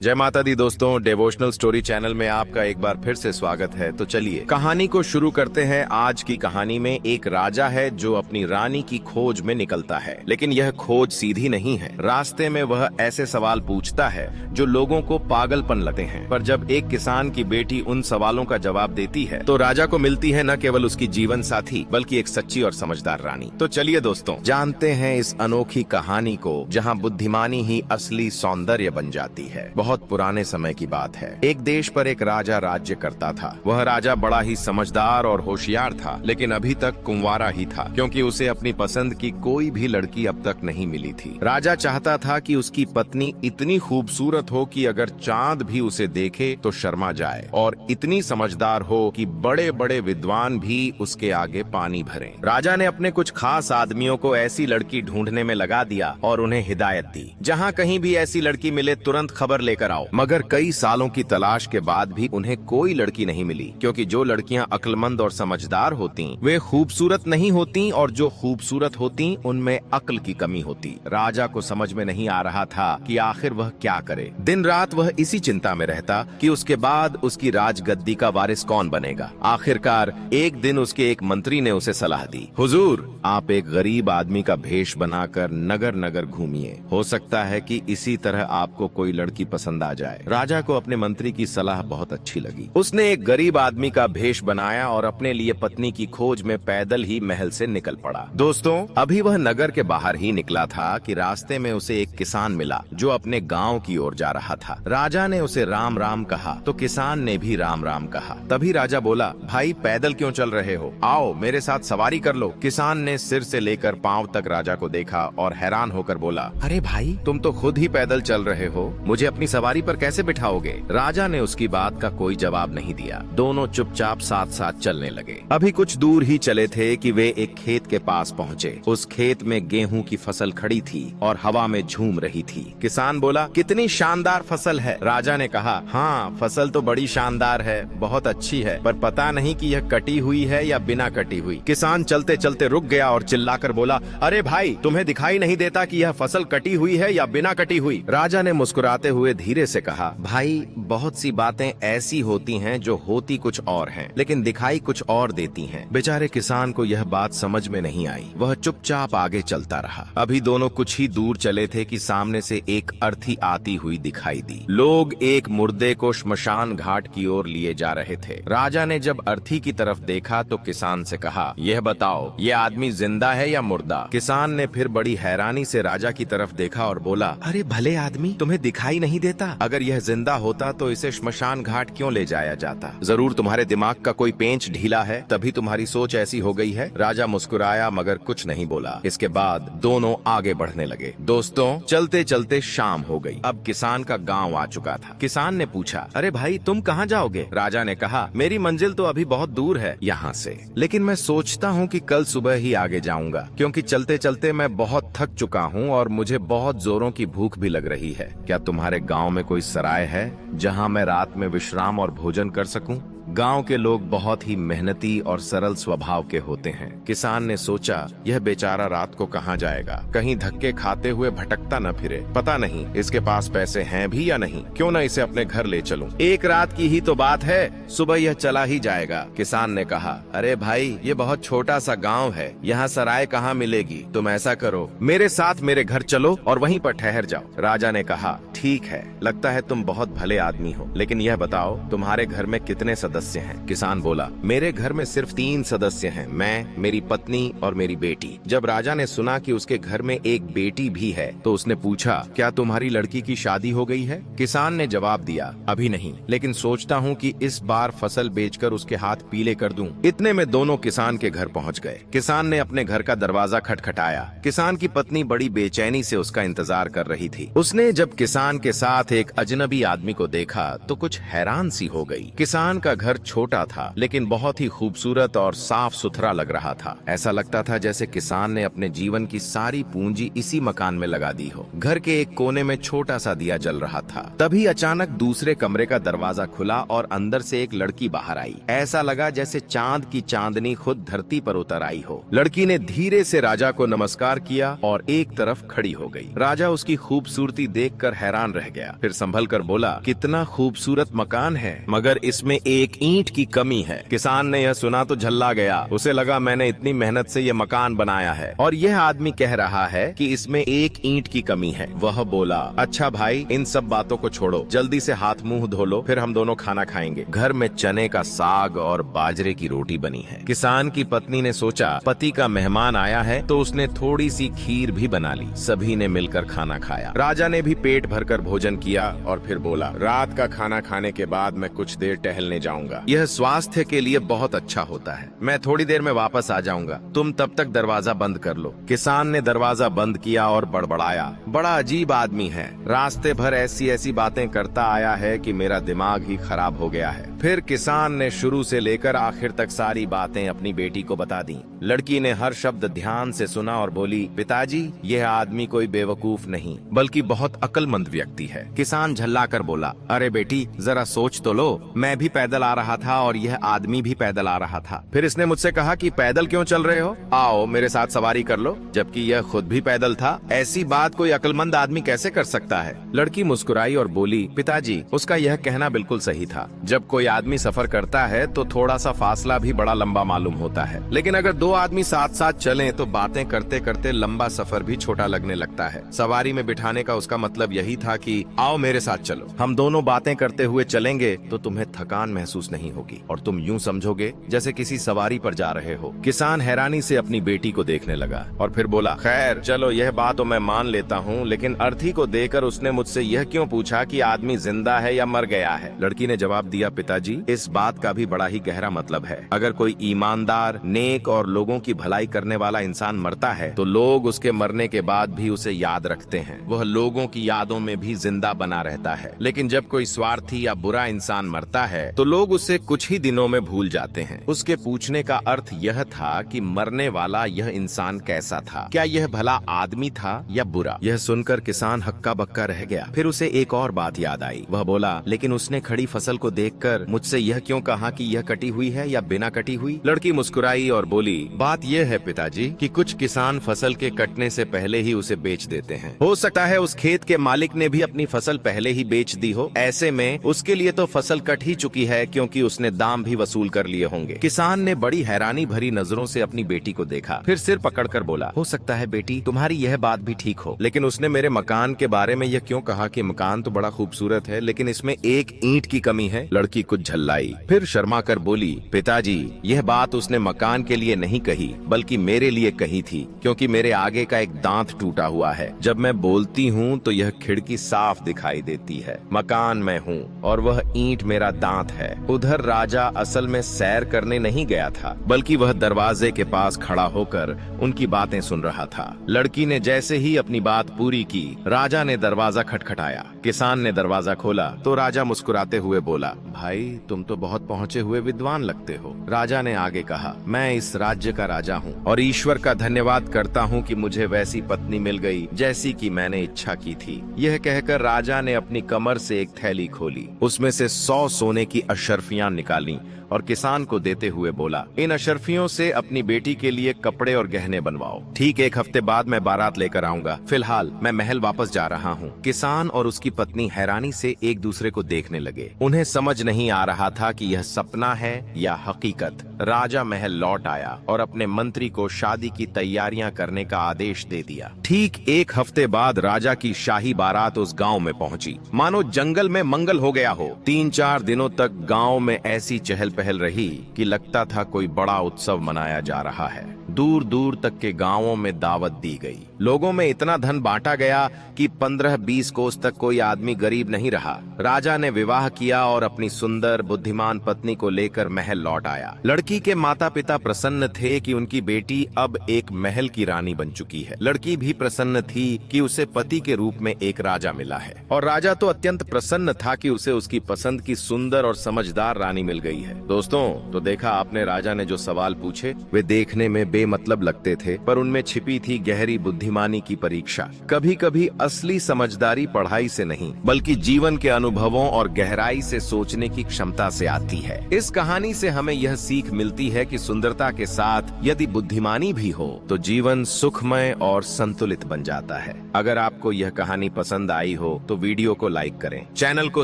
जय माता दी दोस्तों, डिवोशनल स्टोरी चैनल में आपका एक बार फिर से स्वागत है। तो चलिए कहानी को शुरू करते हैं। आज की कहानी में एक राजा है जो अपनी रानी की खोज में निकलता है, लेकिन यह खोज सीधी नहीं है। रास्ते में वह ऐसे सवाल पूछता है जो लोगों को पागलपन लगते हैं, पर जब एक किसान की बेटी उन सवालों का जवाब देती है तो राजा को मिलती है न केवल उसकी जीवन साथी बल्कि एक सच्ची और समझदार रानी। तो चलिए दोस्तों जानते हैं इस अनोखी कहानी को, जहाँ बुद्धिमानी ही असली सौंदर्य बन जाती है। बहुत पुराने समय की बात है। एक देश पर एक राजा राज्य करता था। वह राजा बड़ा ही समझदार और होशियार था, लेकिन अभी तक कुंवारा ही था, क्योंकि उसे अपनी पसंद की कोई भी लड़की अब तक नहीं मिली थी। राजा चाहता था कि उसकी पत्नी इतनी खूबसूरत हो कि अगर चांद भी उसे देखे तो शर्मा जाए, और इतनी समझदार हो कि बड़े बड़े विद्वान भी उसके आगे पानी भरें। राजा ने अपने कुछ खास आदमियों को ऐसी लड़की ढूंढने में लगा दिया और उन्हें हिदायत दी, जहाँ कहीं भी ऐसी लड़की मिले तुरंत खबर लेकर आओ। मगर कई सालों की तलाश के बाद भी उन्हें कोई लड़की नहीं मिली, क्योंकि जो लड़कियां अक्लमंद और समझदार होती वे खूबसूरत नहीं होती, और जो खूबसूरत होती उनमें अक्ल की कमी होती। राजा को समझ में नहीं आ रहा था कि आखिर वह क्या करे। दिन रात वह इसी चिंता में रहता कि उसके बाद उसकी राजगद्दी का वारिस कौन बनेगा। आखिरकार एक दिन उसके एक मंत्री ने उसे सलाह दी, हुजूर, आप एक गरीब आदमी का भेष बनाकर नगर नगर घूमिए, हो सकता है कि इसी तरह आपको कोई लड़की पसंद आ जाए। राजा को अपने मंत्री की सलाह बहुत अच्छी लगी। उसने एक गरीब आदमी का भेष बनाया और अपने लिए पत्नी की खोज में पैदल ही महल से निकल पड़ा। दोस्तों, अभी वह नगर के बाहर ही निकला था कि रास्ते में उसे एक किसान मिला जो अपने गांव की ओर जा रहा था। राजा ने उसे राम राम कहा तो किसान ने भी राम राम कहा। तभी राजा बोला, भाई पैदल क्यों चल रहे हो, आओ मेरे साथ सवारी कर लो। किसान ने सिर से लेकर पांव तक राजा को देखा और हैरान होकर बोला, अरे भाई, तुम तो खुद ही पैदल चल रहे हो, मुझे अपनी सवारी पर कैसे बिठाओगे? राजा ने उसकी बात का कोई जवाब नहीं दिया। दोनों चुपचाप साथ साथ चलने लगे। अभी कुछ दूर ही चले थे कि वे एक खेत के पास पहुँचे। उस खेत में गेहूं की फसल खड़ी थी और हवा में झूम रही थी। किसान बोला, कितनी शानदार फसल है। राजा ने कहा, हाँ, फसल तो बड़ी शानदार है, बहुत अच्छी है, पर पता नहीं कि यह कटी हुई है या बिना कटी हुई। किसान चलते चलते रुक गया और चिल्लाकर बोला, अरे भाई, तुम्हें दिखाई नहीं देता कि यह फसल कटी हुई है या बिना कटी हुई? राजा ने मुस्कुराते हुए धीरे से कहा, भाई, बहुत सी बातें ऐसी होती हैं जो होती कुछ और हैं, लेकिन दिखाई कुछ और देती हैं। बेचारे किसान को यह बात समझ में नहीं आई। वह चुपचाप आगे चलता रहा। अभी दोनों कुछ ही दूर चले थे कि सामने से एक अर्थी आती हुई दिखाई दी। लोग एक मुर्दे को श्मशान घाट की ओर लिए जा रहे थे। राजा ने जब अर्थी की तरफ देखा तो किसान से कहा, यह बताओ, ये आदमी जिंदा है या मुर्दा? किसान ने फिर बड़ी हैरानी से राजा की तरफ देखा और बोला, अरे भले आदमी, तुम्हें दिखाई नहीं देता? अगर यह जिंदा होता तो इसे श्मशान घाट क्यों ले जाया जाता? जरूर तुम्हारे दिमाग का कोई पेंच ढीला है, तभी तुम्हारी सोच ऐसी हो गई है। राजा मुस्कुराया मगर कुछ नहीं बोला। इसके बाद दोनों आगे बढ़ने लगे। दोस्तों, चलते चलते शाम हो गई। अब किसान का गांव आ चुका था। किसान ने पूछा, अरे भाई, तुम कहाँ जाओगे? राजा ने कहा, मेरी मंजिल तो अभी बहुत दूर है यहाँ से, लेकिन मैं सोचता हूँ कि कल सुबह ही आगे जाऊंगा, क्योंकि चलते चलते मैं बहुत थक चुका हूँ और मुझे बहुत जोरों की भूख भी लग रही है। क्या तुम्हारे गाँव में कोई सराय है जहाँ मैं रात में विश्राम और भोजन कर सकूं? गांव के लोग बहुत ही मेहनती और सरल स्वभाव के होते हैं। किसान ने सोचा, यह बेचारा रात को कहाँ जाएगा? कहीं धक्के खाते हुए भटकता न फिरे। पता नहीं इसके पास पैसे हैं भी या नहीं। क्यों न इसे अपने घर ले चलूं? एक रात की ही तो बात है, सुबह यह चला ही जाएगा। किसान ने कहा, अरे भाई, ये बहुत छोटा सा गाँव है, यहाँ सराय कहाँ मिलेगी? तुम ऐसा करो, मेरे साथ मेरे घर चलो और वहीं पर ठहर जाओ। राजा ने कहा, ठीक है, लगता है तुम बहुत भले आदमी हो, लेकिन यह बताओ, तुम्हारे घर में कितने सदस्य हैं? किसान बोला, मेरे घर में सिर्फ 3 सदस्य हैं, मैं, मेरी पत्नी और मेरी बेटी। जब राजा ने सुना कि उसके घर में एक बेटी भी है तो उसने पूछा, क्या तुम्हारी लड़की की शादी हो गई है? किसान ने जवाब दिया, अभी नहीं, लेकिन सोचता हूँ कि इस बार फसल बेचकर उसके हाथ पीले कर दूं। इतने में दोनों किसान के घर पहुँच गए। किसान ने अपने घर का दरवाजा खटखटाया। किसान की पत्नी बड़ी बेचैनी से उसका इंतजार कर रही थी। उसने जब किसान के साथ एक अजनबी आदमी को देखा तो कुछ हैरान सी हो गई। किसान का घर घर छोटा था लेकिन बहुत ही खूबसूरत और साफ सुथरा लग रहा था। ऐसा लगता था जैसे किसान ने अपने जीवन की सारी पूंजी इसी मकान में लगा दी हो। घर के एक कोने में छोटा सा दिया जल रहा था। तभी अचानक दूसरे कमरे का दरवाजा खुला और अंदर से एक लड़की बाहर आई। ऐसा लगा जैसे चांद की चांदनी खुद धरती पर उतर आई हो। लड़की ने धीरे से राजा को नमस्कार किया और एक तरफ खड़ी हो गई। राजा उसकी खूबसूरती देखकर हैरान रह गया। फिर संभल कर बोला, कितना खूबसूरत मकान है, मगर इसमें एक ईंट की कमी है। किसान ने यह सुना तो झल्ला गया। उसे लगा मैंने इतनी मेहनत से यह मकान बनाया है और यह आदमी कह रहा है कि इसमें एक ईंट की कमी है। वह बोला, अच्छा भाई, इन सब बातों को छोड़ो, जल्दी से हाथ मुंह धो लो, फिर हम दोनों खाना खाएंगे। घर में चने का साग और बाजरे की रोटी बनी है। किसान की पत्नी ने सोचा पति का मेहमान आया है तो उसने थोड़ी सी खीर भी बना ली। सभी ने मिलकर खाना खाया। राजा ने भी पेट भरकर भोजन किया और फिर बोला, रात का खाना खाने के बाद मैं कुछ देर टहलने जाऊंगा। यह स्वास्थ्य के लिए बहुत अच्छा होता है। मैं थोड़ी देर में वापस आ जाऊंगा, तुम तब तक दरवाजा बंद कर लो। किसान ने दरवाजा बंद किया और बड़बड़ाया, बड़ा अजीब आदमी है, रास्ते भर ऐसी ऐसी बातें करता आया है कि मेरा दिमाग ही खराब हो गया है। फिर किसान ने शुरू से लेकर आखिर तक सारी बातें अपनी बेटी को बता दी। लड़की ने हर शब्द ध्यान से सुना और बोली, पिताजी, यह आदमी कोई बेवकूफ नहीं बल्कि बहुत अक्लमंद व्यक्ति है। किसान झल्लाकर बोला, अरे बेटी, जरा सोच तो लो, मैं भी पैदल आ रहा था और यह आदमी भी पैदल आ रहा था। फिर इसने मुझसे कहा कि पैदल क्यों चल रहे हो, आओ मेरे साथ सवारी कर लो, जबकि यह खुद भी पैदल था। ऐसी बात कोई अक्लमंद आदमी कैसे कर सकता है। लड़की मुस्कुराई और बोली, पिताजी, उसका यह कहना बिल्कुल सही था। जब कोई आदमी सफर करता है तो थोड़ा सा फासला भी बड़ा लंबा मालूम होता है, लेकिन अगर दो आदमी साथ साथ चलें तो बातें करते करते लंबा सफर भी छोटा लगने लगता है। सवारी में बिठाने का उसका मतलब यही था कि आओ मेरे साथ चलो, हम दोनों बातें करते हुए चलेंगे तो तुम्हें थकान महसूस नहीं होगी और तुम यूं समझोगे जैसे किसी सवारी पर जा रहे हो। किसान हैरानी से अपनी बेटी को देखने लगा और फिर बोला, खैर चलो, यह बात तो मैं मान लेता हूँ, लेकिन अर्थी को देकर उसने मुझसे यह क्यों पूछा कि आदमी जिंदा है या मर गया है। लड़की ने जवाब दिया, पिताजी, इस बात का भी बड़ा ही गहरा मतलब है। अगर कोई ईमानदार, नेक और लोगों की भलाई करने वाला इंसान मरता है तो लोग उसके मरने के बाद भी उसे याद रखते हैं। वह लोगों की यादों में भी जिंदा बना रहता है। लेकिन जब कोई स्वार्थी या बुरा इंसान मरता है तो लोग उसे कुछ ही दिनों में भूल जाते हैं। उसके पूछने का अर्थ यह था कि मरने वाला यह इंसान कैसा था, क्या यह भला आदमी था या बुरा। यह सुनकर किसान हक्का बक्का रह गया। फिर उसे एक और बात याद आई। वह बोला, लेकिन उसने खड़ी फसल को देखकर मुझसे यह क्यों कहा कि यह कटी हुई है या बिना कटी हुई। लड़की मुस्कुराई और बोली, बात यह है पिताजी कि कुछ किसान फसल के कटने से पहले ही उसे बेच देते हैं। हो सकता है उस खेत के मालिक ने भी अपनी फसल पहले ही बेच दी हो। ऐसे में उसके लिए तो फसल कट ही चुकी है क्योंकि उसने दाम भी वसूल कर लिए होंगे। किसान ने बड़ी हैरानी भरी नजरों से अपनी बेटी को देखा, फिर सिर पकड़कर बोला, हो सकता है बेटी, तुम्हारी यह बात भी ठीक हो, लेकिन उसने मेरे मकान के बारे में यह क्यों कहा कि मकान तो बड़ा खूबसूरत है लेकिन इसमें एक ईंट की कमी है। लड़की कुछ झल्लाई, फिर शर्मा कर बोली, पिताजी, यह बात उसने मकान के लिए नहीं कही बल्कि मेरे लिए कही थी, क्योंकि मेरे आगे का एक दांत टूटा हुआ है। जब मैं बोलती हूँ तो यह खिड़की साफ दिखाई देती है। मकान मैं हूँ और वह ईंट मेरा दांत है। उधर राजा असल में सैर करने नहीं गया था बल्कि वह दरवाजे के पास खड़ा होकर उनकी बातें सुन रहा था। लड़की ने जैसे ही अपनी बात पूरी की, राजा ने दरवाजा खटखटाया। किसान ने दरवाजा खोला तो राजा मुस्कुराते हुए बोला, भाई, तुम तो बहुत पहुँचे हुए विद्वान लगते हो। राजा ने आगे कहा, मैं इस राज्य का राजा हूँ और ईश्वर का धन्यवाद करता हूँ कि मुझे वैसी पत्नी मिल गई जैसी कि मैंने इच्छा की थी। यह कहकर राजा ने अपनी कमर से एक थैली खोली, उसमें से 100 सोने की अशर्फियां निकाली और किसान को देते हुए बोला, इन अशर्फियों से अपनी बेटी के लिए कपड़े और गहने बनवाओ। ठीक 1 हफ्ते बाद मैं बारात लेकर आऊंगा। फिलहाल मैं महल वापस जा रहा हूँ। किसान और उसकी पत्नी हैरानी से एक दूसरे को देखने लगे। उन्हें समझ नहीं आ रहा था कि यह सपना है या हकीकत। राजा महल लौट आया और अपने मंत्री को शादी की तैयारियां करने का आदेश दे दिया। ठीक 1 हफ्ते बाद राजा की शाही बारात उस गांव में पहुंची, मानो जंगल में मंगल हो गया हो। 3-4 दिनों तक गांव में ऐसी चहल पहल रही कि लगता था कोई बड़ा उत्सव मनाया जा रहा है। दूर दूर तक के गांवों में दावत दी गई। लोगों में इतना धन बांटा गया कि 15-20 कोस तक कोई आदमी गरीब नहीं रहा। राजा ने विवाह किया और अपनी सुंदर बुद्धिमान पत्नी को लेकर महल लौट आया। लड़की के माता पिता प्रसन्न थे कि उनकी बेटी अब एक महल की रानी बन चुकी है। लड़की भी प्रसन्न थी कि उसे पति के रूप में एक राजा मिला है, और राजा तो अत्यंत प्रसन्न था कि उसे उसकी पसंद की सुंदर और समझदार रानी मिल गई है। दोस्तों, तो देखा आपने राजा ने जो सवाल पूछे, वे देखने में बेमतलब लगते थे, पर उनमें छिपी थी गहरी बुद्धिमानी की परीक्षा। कभी कभी असली समझदारी पढ़ाई से नहीं, बल्कि जीवन के अनुभवों और गहराई से सोचने की क्षमता से आती है। इस कहानी से हमें यह सीख मिलती है कि सुंदरता के साथ यदि बुद्धिमानी भी हो तो जीवन सुखमय और संतुलित बन जाता है। अगर आपको यह कहानी पसंद आई हो तो वीडियो को लाइक करें, चैनल को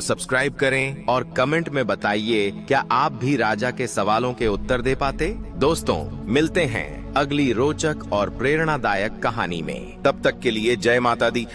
सब्सक्राइब करें और कमेंट में बताइए क्या आप भी राजा के सवालों के उत्तर दे पाते। दोस्तों, मिलते हैं अगली रोचक और प्रेरणादायक कहानी में। तब तक के लिए जय माता दी।